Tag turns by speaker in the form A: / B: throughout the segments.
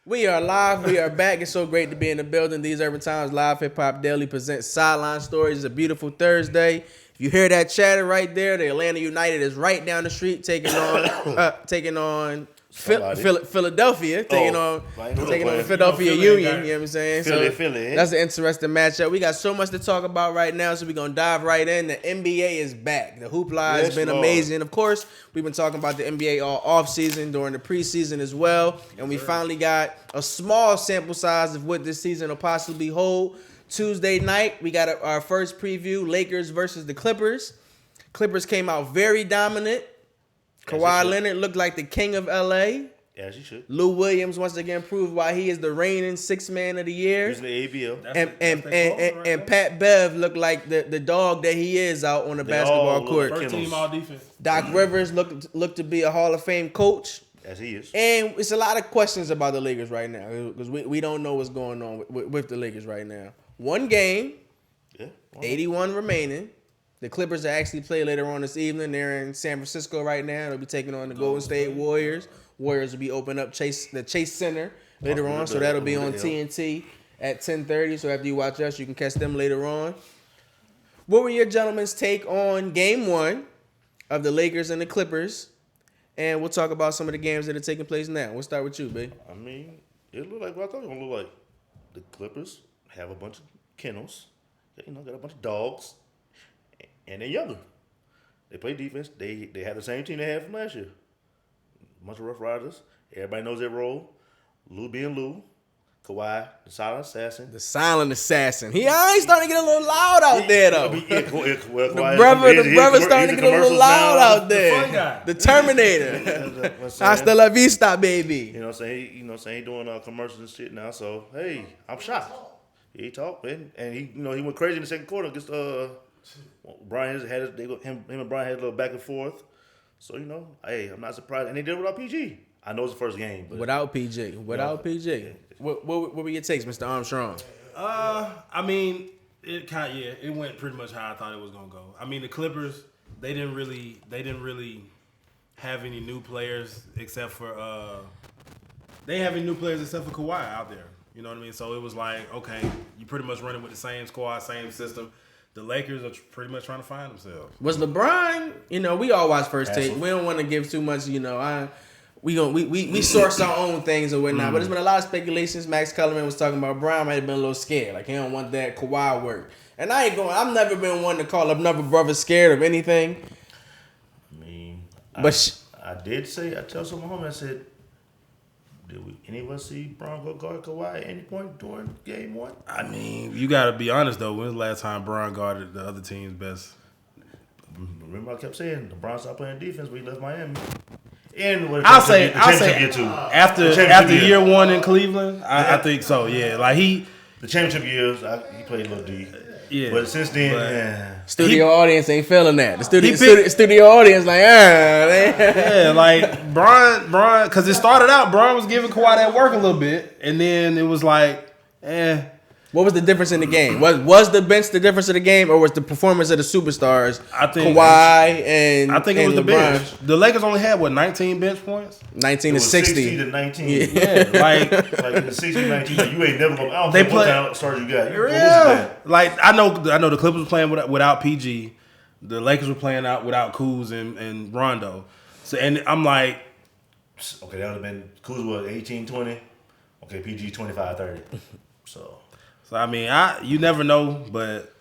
A: We are live. We are back. It's so great to be in the building. These Urban Times Live Hip Hop Daily presents Sideline Stories. It's a beautiful Thursday. If you hear that chatter right there, the Atlanta United is right down the street taking on Philadelphia, taking on the Philadelphia Union. You know what I'm saying?
B: Philly.
A: That's an interesting matchup. We got so much to talk about right now, so we're gonna dive right in. The NBA is back. The hoopla has been amazing. Of course, we've been talking about the NBA all off season, during the preseason as well, and we finally got a small sample size of what this season will possibly hold. Tuesday night, we got our first preview: Lakers versus the Clippers. Clippers came out very dominant. Kawhi Leonard looked like the king of LA.
B: As he should.
A: Lou Williams once again proved why he is the reigning sixth man of the year.
B: Using the ABL.
A: And Pat Bev looked like the dog that he is out on the basketball court.
C: First team all defense.
A: Doc Rivers looked to be a Hall of Fame coach.
B: As he is.
A: And it's a lot of questions about the Lakers right now because we don't know what's going on with the Lakers right now. One game, 81 remaining. The Clippers are actually play later on this evening. They're in San Francisco right now. They'll be taking on the Golden State Warriors. Warriors will be opening up the Chase Center later on, so that'll be on TNT at 10:30. So after you watch us, you can catch them later on. What were your gentlemen's take on Game 1 of the Lakers and the Clippers? And we'll talk about some of the games that are taking place now. We'll start with you, babe.
B: I mean, it looked like what I thought it was going to look like. The Clippers have a bunch of kennels. Got a bunch of dogs. And they're younger. They play defense. They have the same team they had from last year. A bunch of Rough Riders. Everybody knows their role. Lou being Lou. Kawhi, the silent assassin.
A: The silent assassin. He already starting to get a little loud out there, though. The brother's starting to get a little loud out there. The Terminator. Hasta la vista, baby.
B: You know what I'm saying? He doing commercials and shit now. So, hey, I'm shocked. He talked, and he went crazy in the second quarter against Brian him and Brian had a little back and forth. So, hey, I'm not surprised. And they did it without PG. I know it's the first game. But
A: without PG. PG. What were your takes, Mr. Armstrong?
C: I mean, it went pretty much how I thought it was gonna go. I mean, the Clippers, they didn't really have any new players except for Kawhi out there. You know what I mean? So it was like, okay, you pretty much running with the same squad, same system. The Lakers are pretty much trying to find themselves.
A: Was LeBron? We all watch First Take. We don't want to give too much. We source our own things and whatnot. But there's been a lot of speculations. Max Kellerman was talking about Brown might have been a little scared, like he don't want that Kawhi work. And I've never been one to call another brother scared of anything.
B: I mean, I tell some homie, I said, did any of us see Braun go guard Kawhi at any point during Game 1?
C: I mean, you got to be honest, though. When's the last time Braun guarded the other team's best?
B: Remember I kept saying, LeBron stopped playing defense when he left Miami. And
C: I'll say after year 1 in Cleveland, I think so, yeah. Like
B: the championship years, he played a little D. Yeah. But since then,
A: studio audience ain't feeling that. The studio audience like,
C: yeah, like Bron, because it started out, Bron was giving Kawhi that work a little bit, and then it was like,
A: What was the difference in the game? Was the bench the difference of the game, or was the performance of the superstars?
C: I think
A: Kawhi and
C: I think it was the bench. The Lakers only had 19 bench points.
A: 19 to 60.
B: 60 to 19.
C: Yeah, like
B: in the 60 to 19, you ain't never gonna. I don't
C: they
B: think what kind of stars you got.
C: Yeah, like I know the Clippers were playing without PG. The Lakers were playing out without Kuz and Rondo. So and I'm like,
B: okay, that would have been Kuz was 18-20. Okay, PG 25-30. So
C: I mean, you never know, but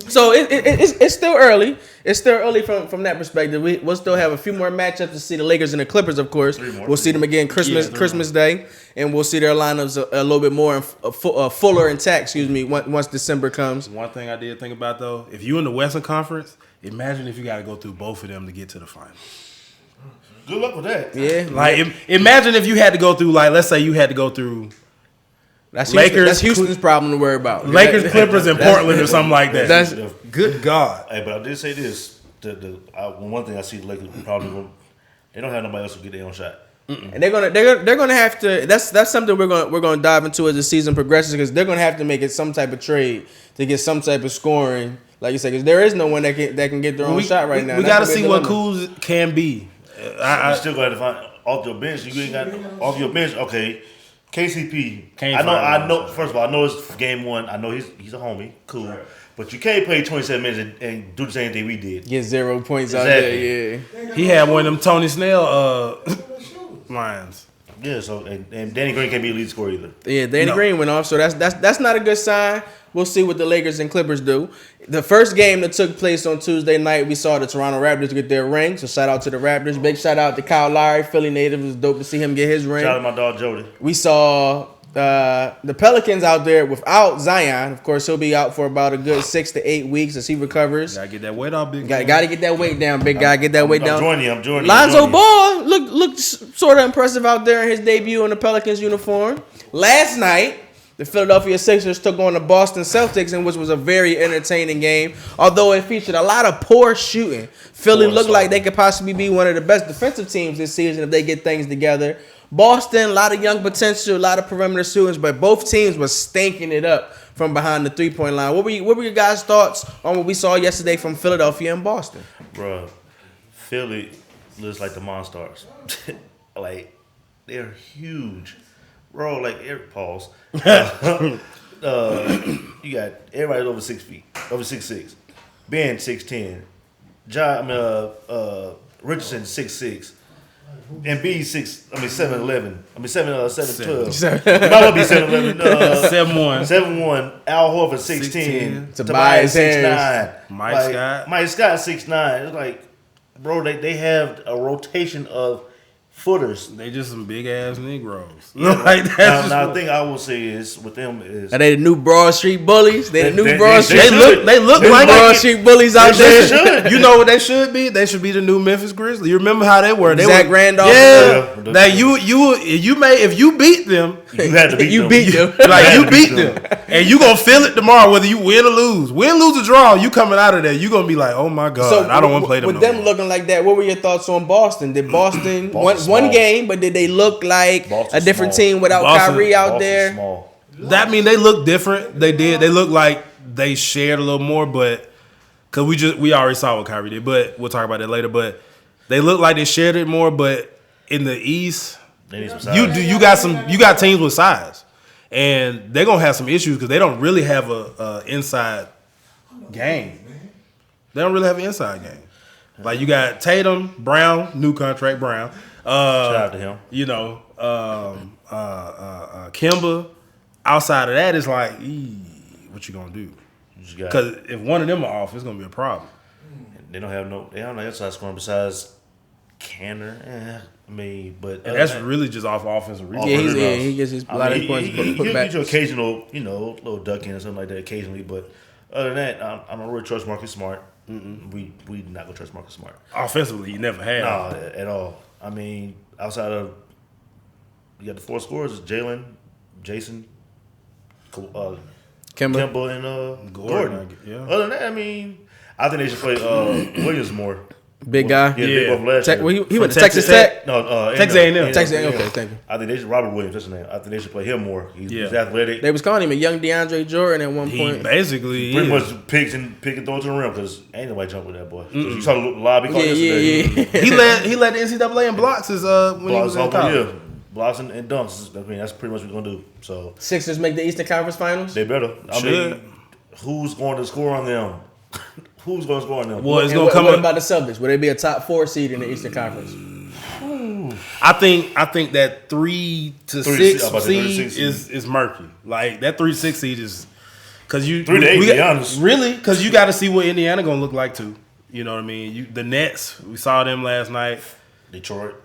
A: so it's still early. It's still early from that perspective. We'll still have a few more matchups to see the Lakers and the Clippers, of course. We'll see them again Christmas Day, and we'll see their lineups a little bit more fuller intact. Once December comes.
C: One thing I did think about though, if you in the Western Conference, imagine if you got to go through both of them to get to the finals.
B: Good luck with that.
A: Yeah,
C: like imagine if you had to go through, like, let's say you had to go through.
A: That's Houston's problem to worry about.
C: Lakers, Clippers, and Portland or something like that.
A: That's
C: good God.
B: Hey, but I did say this. One thing I see the Lakers probably they don't have nobody else to get their own shot.
A: And they're gonna have to. That's something we're gonna dive into as the season progresses, because they're gonna have to make it some type of trade to get some type of scoring, like you said, because there is no one that can get their own shot right now.
C: We got to see what Kuz can be.
B: I still got to find off your bench. You ain't got off your bench. Okay, KCP.
C: Can't
B: I know. First of all, I know it's game one. I know he's a homie, cool. Right. But you can't play 27 minutes and do the same thing we did.
A: Get 0 points out there. Yeah.
C: He had one of them Tony Snell lines.
B: Yeah. So and Danny Green can't be a lead scorer either.
A: Yeah, Danny Green went off, so that's not a good sign. We'll see what the Lakers and Clippers do. The first game that took place on Tuesday night, we saw the Toronto Raptors get their ring. So shout out to the Raptors. Big shout out to Kyle Lowry, Philly native. It was dope to see him get his ring.
B: Shout out to my dog Jody.
A: We saw the Pelicans out there without Zion. Of course, he'll be out for about a good 6 to 8 weeks as he recovers.
C: Gotta get that weight off, big guy.
A: Gotta get that weight down, big guy. Get that weight down.
B: I'm joining you.
A: Lonzo Ball looked sort of impressive out there in his debut in the Pelicans uniform. Last night, the Philadelphia Sixers took on the Boston Celtics, in which was a very entertaining game. Although it featured a lot of poor shooting. Philly looked like they could possibly be one of the best defensive teams this season if they get things together. Boston, a lot of young potential, a lot of perimeter shooters, but both teams was stinking it up from behind the three-point line. What were your guys' thoughts on what we saw yesterday from Philadelphia and Boston?
B: Bro, Philly looks like the Monstars. Like, they're huge. Bro, like, pause. You got everybody over 6 feet, over 6'6". Ben 6'10". Richardson 6'6". And B 7'11". 7'12". Might well be 7'11".
C: 7'1".
B: 7'1". Al Horford 6'10".
A: Tobias
B: 6'9".
C: Mike
B: Scott 6'9". It's like, bro, they have a rotation of footers.
C: They just some big ass Negroes.
B: Yeah,
C: like that's
B: now the thing I will say is with them is
A: are they the new Broad Street bullies? They the new Broad Street.
C: They look like
A: Broad Street bullies out there.
C: You know what they should be? They should be the new Memphis Grizzlies. You remember how they were? They
A: Zach
C: were,
A: Randolph.
C: Yeah. Now if you beat them,
B: you had to beat
A: you
B: them.
A: beat them.
C: Like you beat them, and you gonna feel it tomorrow whether you win or lose. Win, lose, or draw. You coming out of there, you gonna be like, oh my god,
A: So
C: I don't want to play them.
A: With them looking like that, what were your thoughts on Boston? Did Boston one game, but did they look like a different team without Kyrie out there?
B: Small.
C: That mean they look different. They did. They look like they shared a little more, but because we already saw what Kyrie did, but we'll talk about that later. But they look like they shared it more. But in the East,
B: they need some size.
C: you got teams with size, and they're gonna have some issues because they don't really have a inside game. They don't really have an inside game. Like you got Tatum, Brown, new contract, Brown.
B: Shout out to him.
C: You know, Kemba. Outside of that, it's like, what you gonna do? Because if one of them are off, it's gonna be a problem.
B: They don't have no inside scoring besides Canner. But
C: that's really just off offensive rebound.
A: Yeah, he gets his a lot of points put back.
B: He'll get you occasional, little duck in or something like that occasionally. But other than that, I don't really trust Marcus Smart. We not gonna trust Marcus Smart.
C: Offensively, you never have.
B: No, at all. Outside of you got the four scorers: Jalen, Jason, Kemba, and Gordon.
C: Yeah.
B: Other than that, I think they should play Williams more.
A: Big guy.
B: Yeah, big one from last year.
A: He went to Texas Tech.
B: No,
C: Texas A&M.
A: Texas A&M. Okay, thank you.
B: I think they should Robert Williams. That's his name. I think they should play him more. He's athletic.
A: They was calling him a young DeAndre Jordan at one point.
C: He basically
B: pretty much pick and throw it to the rim because ain't nobody jump with that boy. You saw the lobby call yesterday.
C: He led the NCAA in blocks when he was in college.
B: Blocks and dunks. That's pretty much what we're gonna do. So
A: Sixers make the Eastern Conference Finals.
B: They better. Who's going to score on them? Who's going to score on them?
C: Well, it's going to come
A: up. What about the Celtics? Will they be a top 4 seed in the Eastern Conference?
C: I think that 3 to 6 seed is murky. Like that 3 to 6 seed is because
B: 3 to 8. To be honest,
C: really, because you got to see what Indiana going to look like too. You know what I mean? The Nets, we saw them last night.
B: Detroit.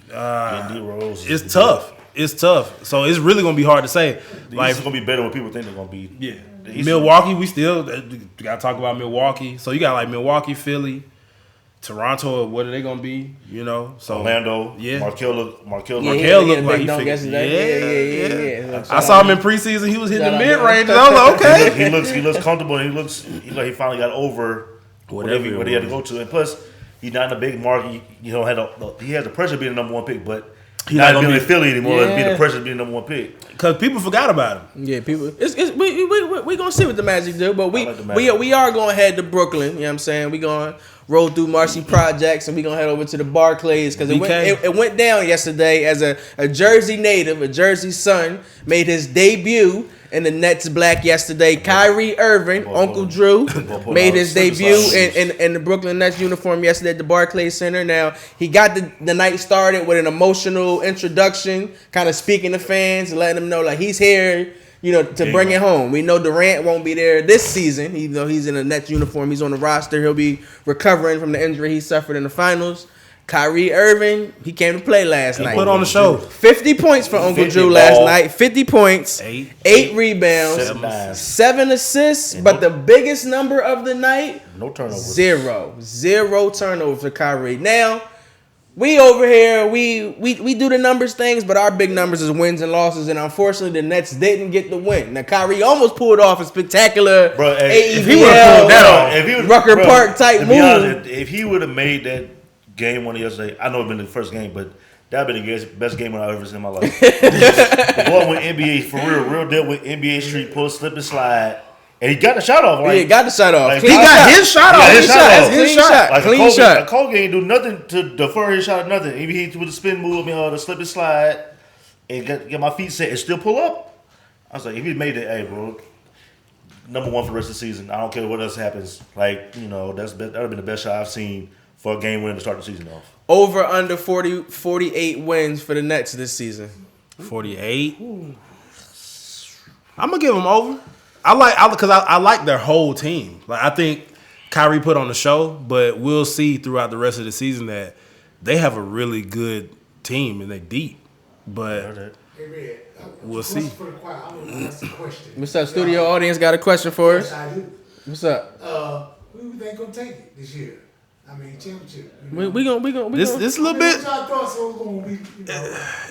C: It's tough. It's tough. So it's really going to be hard to say.
B: It's going to be better when people think they're going to be.
C: Yeah. Milwaukee, we still got to talk about Milwaukee. So you got like Milwaukee, Philly, Toronto. What are they going to be? You know, so
B: Orlando.
C: Yeah.
B: Markell looked like
A: Yeah.
C: I saw him in preseason. He was hitting the mid range. I was like, okay.
B: He looks comfortable. And he looks like he finally got over whatever he had to go to. And plus, he's not in a big market. He has the pressure of being the number 1 pick, but. He's not going to be in Philly anymore. It'd be the pressure of being the number 1 pick.
C: Because people forgot about him.
A: Yeah, people. We gonna see what the Magic do, but we are going to head to Brooklyn. You know what I'm saying? We going to roll through Marcy Projects, and we're going to head over to the Barclays because it went down yesterday as a Jersey native, a Jersey son, made his debut in the Nets black yesterday. Kyrie Irving, Uncle Drew, made his debut in the Brooklyn Nets uniform yesterday at the Barclays Center. Now, he got the night started with an emotional introduction, kind of speaking to fans and letting them know like he's here, to bring it home. We know Durant won't be there this season. Even though he's in a Nets uniform, he's on the roster. He'll be recovering from the injury he suffered in the finals. Kyrie Irving, he came to play last night.
C: Put on the show.
A: 50 points for Uncle Drew last night. 50 points, 8 rebounds, 7 assists. But the biggest number of the night,
B: no turnovers.
A: 0 turnovers for Kyrie. Now, we over here, we do the numbers things, but our big numbers is wins and losses, and unfortunately the Nets didn't get the win. Now Kyrie almost pulled off a spectacular AEVL Rucker Park type move.
B: Honest, if he would have made that game one yesterday, I know it's been the first game, but that would have been the best game I've ever seen in my life. The boy went NBA for real deal with NBA Street, pull, slip and slide. And he got the shot off.
A: He got the shot off.
C: He got his shot off.
A: Clean shot.
B: Cole ain't do nothing to defer his shot or nothing. Even he with the spin move, the slip and slide, and get my feet set and still pull up. I was like, if he made it, hey, bro, number one for the rest of the season. I don't care what else happens. Like, that would have been the best shot I've seen for a game winner to start the season off.
A: Over under 48 wins for the Nets this season.
C: 48. I'm gonna give them over. I like their whole team. Like I think Kyrie put on the show, but we'll see throughout the rest of the season that they have a really good team and they deep. But we'll see.
A: What's up, studio audience? Got a question for us?
D: Yes, I do.
A: What's up?
D: Who think gonna take it this year? I mean, championship.
A: We gonna.
C: This a little bit.
D: What y'all thoughts was gonna be?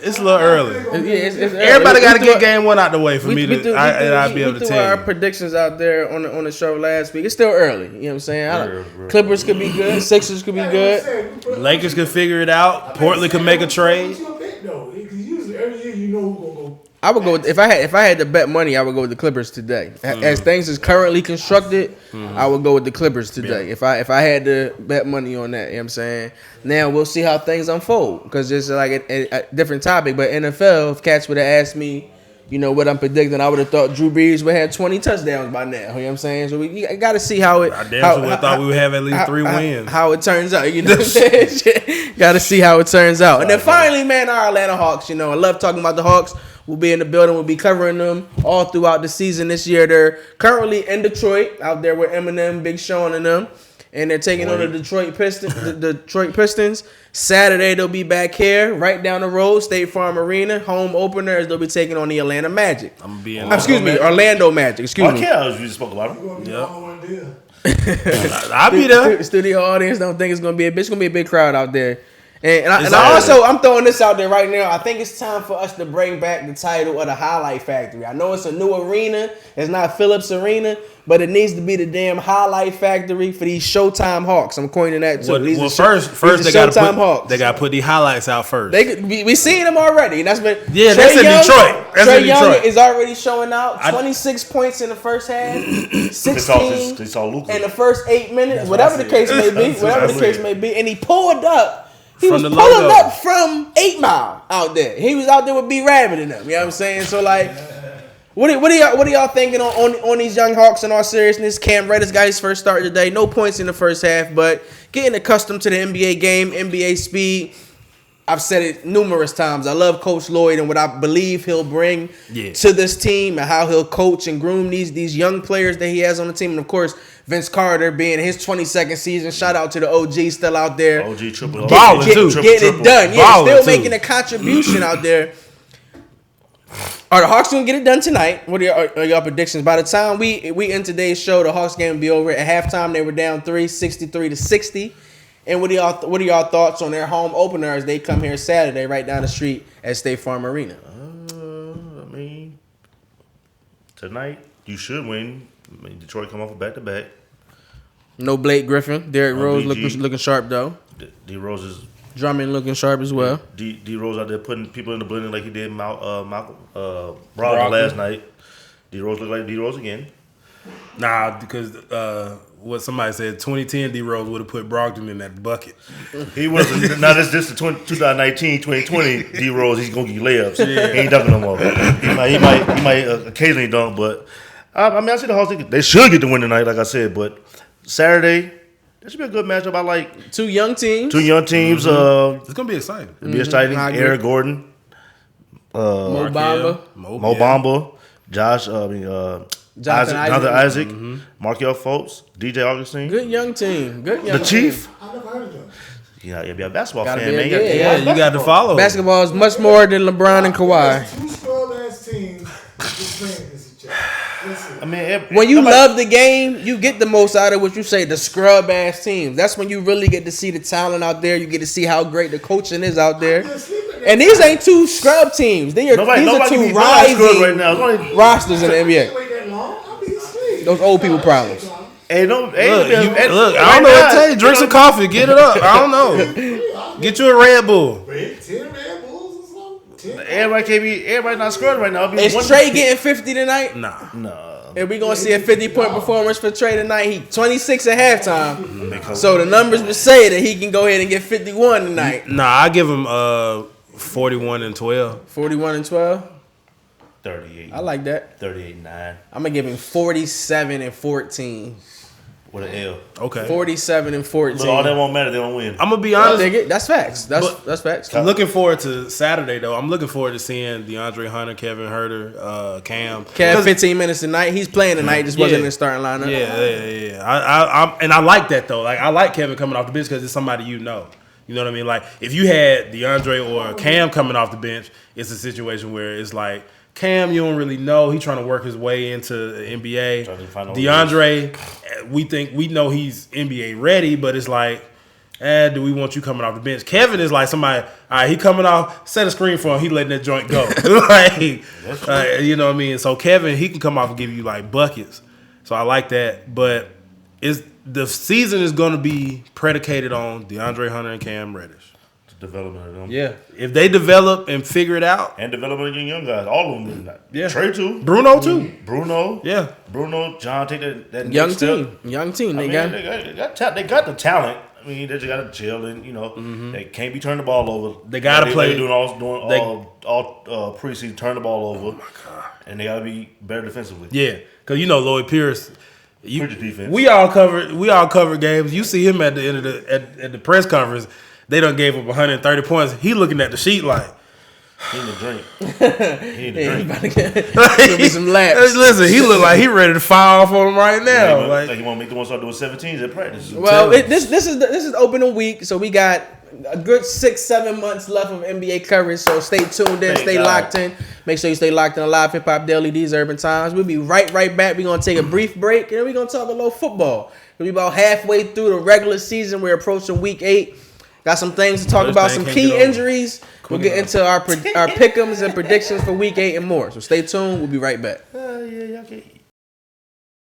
C: It's a little early.
A: It's
C: Everybody got to get game one out the way for me to. I'll be able to tell
A: our
C: you.
A: predictions out there on the show last week. It's still early. You know what I'm saying? Clippers could be good. Sixers could be good.
C: Lakers could figure it out. Portland could make a trade.
D: What's your pick though? Because usually every year you know who's gonna go.
A: I would go with, if I had to bet money, I would go with the Clippers today. As things is currently constructed, I would go with the Clippers today. Yeah. If I had to bet money on that, you know what I'm saying? Now we'll see how things unfold because it's like a different topic. But NFL, if cats would have asked me, what I'm predicting, I would have thought Drew Brees would have 20 touchdowns by now. You know what I'm saying? So we got to see how it.
C: I damn sure thought we would have at least 3 wins.
A: How it turns out, you know what I'm saying? Got to see how it turns out. And then finally, man, our Atlanta Hawks. I love talking about the Hawks. We'll be in the building. We'll be covering them all throughout the season this year. They're currently in Detroit, out there with Eminem, Big Sean, and them. And they're taking on the Detroit Pistons. Saturday, they'll be back here, right down the road, State Farm Arena. Home opener as they'll be taking on the Atlanta Magic.
C: I'm gonna be in.
A: Orlando Magic. Excuse me.
B: I just spoke about them.
C: I'll be there.
A: Studio audience don't think it's gonna be it's gonna be a big crowd out there. I'm throwing this out there right now. I think it's time for us to bring back the title of the Highlight Factory. I know it's a new arena. It's not Phillips Arena, but it needs to be the damn Highlight Factory for these Showtime Hawks. I'm coining that too.
C: First they got to put the highlights out first.
A: We seen them already. That's been
C: that's in Detroit.
A: Trey Young is already showing out. 26 points in the first half, 16 in the first 8 minutes. Whatever the case may be, and he pulled up. He was pulling up from 8 Mile out there. He was out there with B Rabbit and them. You know what I'm saying? So like, what are y'all thinking on these young Hawks in all seriousness? Cam Reddish got his first start today. No points in the first half, but getting accustomed to the NBA game, NBA speed. I've said it numerous times. I love Coach Lloyd and what I believe he'll bring to this team and how he'll coach and groom these young players that he has on the team. And of course, Vince Carter being his 22nd season. Shout out to the OG still out there.
B: OG triple.
C: Balling too.
A: Getting it done. Yeah, still making a contribution out there. Are the Hawks going to get it done tonight? What are y'all predictions? By the time we end today's show, the Hawks game will be over. At halftime, they were down 63-60. And what are y'all thoughts on their home opener as they come here Saturday right down the street at State Farm Arena?
B: Tonight you should win. Detroit come off a back-to-back.
A: No Blake Griffin. Derrick Rose looking sharp though.
B: D Rose is
A: Drummond looking sharp as well.
B: D Rose out there putting people in the blender like he did Malcolm Brogdon last night. D Rose looked like D Rose again.
C: Nah, because what somebody said, 2010 D-Rose would have put Brogdon in that bucket.
B: He wasn't. Now this the 2019, 2020 D-Rose. He's gonna get layups. Yeah. He ain't dunking no more. He might occasionally dunk, but I mean I see the Hawks. They should get the win tonight, like I said. But Saturday, that should be a good matchup. I like
A: two young teams.
C: Mm-hmm. It's gonna be exciting.
B: It'll be exciting. Eric Gordon,
A: Mo
B: Bamba, Jonathan Isaac, Markelle Fultz, DJ Augustine.
A: Good young team.
B: The Chief.
D: I never heard of them.
B: Yeah, you be a basketball
A: Gotta
B: fan,
A: be
B: man.
A: yeah,
C: you got to follow.
A: Basketball is much more than LeBron and Kawhi.
D: Two scrub-ass teams just playing against each other. Listen.
B: I mean,
A: When you love the game, you get the most out of what you say, the scrub ass teams. That's when you really get to see the talent out there. You get to see how great the coaching is out there. And these ain't two scrub teams. These are two rising
B: right now.
A: rosters in the NBA.
D: Wait that long? I'll be asleep.
A: Those old people problems.
B: Hey,
C: Look, I don't know what to tell you. Drink some coffee. Get it up. I don't know. Get you a Red Bull.
D: 10 Red Bulls or something? 10?
B: Everybody not screwed right now.
A: Is Trey getting 50 tonight?
C: Nah.
A: And we gonna see a 50-point performance for Trey tonight. He 26 at halftime. So the numbers would say that he can go ahead and get 51 tonight.
C: Nah, I give him 41 and 12.
A: 41 and 12.
B: 38.
A: I like that.
B: 38-9
A: I'm gonna give him 47 and 14.
B: with an L.
C: Okay.
A: 47 and 14.
B: But all that won't matter. They don't win.
C: I'm gonna be honest.
A: That's facts. That's facts.
C: I'm looking forward to Saturday though. I'm looking forward to seeing DeAndre Hunter, Kevin Huerter, Cam.
A: 15 minutes tonight. He's playing tonight. Just wasn't in the starting lineup.
C: Yeah. I like that though. Like I like Kevin coming off the bench because it's somebody you know. You know what I mean? Like if you had DeAndre or Cam coming off the bench, it's a situation where it's like Cam, you don't really know. He's trying to work his way into the NBA. DeAndre, we know he's NBA ready, but it's like, do we want you coming off the bench? Kevin is like somebody, all right, he coming off, set a screen for him, he letting that joint go. You know what I mean? So Kevin, he can come off and give you like buckets. So I like that. But the season is going to be predicated on DeAndre Hunter and Cam Reddish.
B: Development of them.
C: Yeah. If they develop and figure it out.
B: And development of young guys. All of them.
C: Yeah.
B: Trey too.
C: Too.
B: Bruno.
C: Yeah.
B: Bruno, John, take that
A: young
B: next
A: team.
B: step.
A: Young team.
B: They got the talent. I mean, they just got to chill and, they can't be turning the ball over.
C: They got to play.
B: They're doing all preseason, turn the ball over. Oh, my God. And they got to be better defensively.
C: Yeah. Because, Lloyd Pierce.
B: Defense.
C: We all covered games. You see him at the end of at the press conference. They done gave up 130 points. He looking at the sheet like
B: he in the drink. He in the drink.
A: About to get some laps.
C: Listen, he look like he ready to fire off on him right now.
B: Like he want to make the one start doing 17s at practice.
A: Well, this is opening week, so we got a good 6-7 months left of NBA coverage. So stay tuned in, stay locked in. Make sure you stay locked in Live Hip Hop Daily. These urban times. We'll be right back. We're gonna take a brief break, and then we're gonna talk a little football. We'll be about halfway through the regular season. We're approaching week 8. Got some things to talk about, some key injuries. We'll get into our pick'ems and predictions for week 8 and more. So stay tuned. We'll be right back.
B: Y'all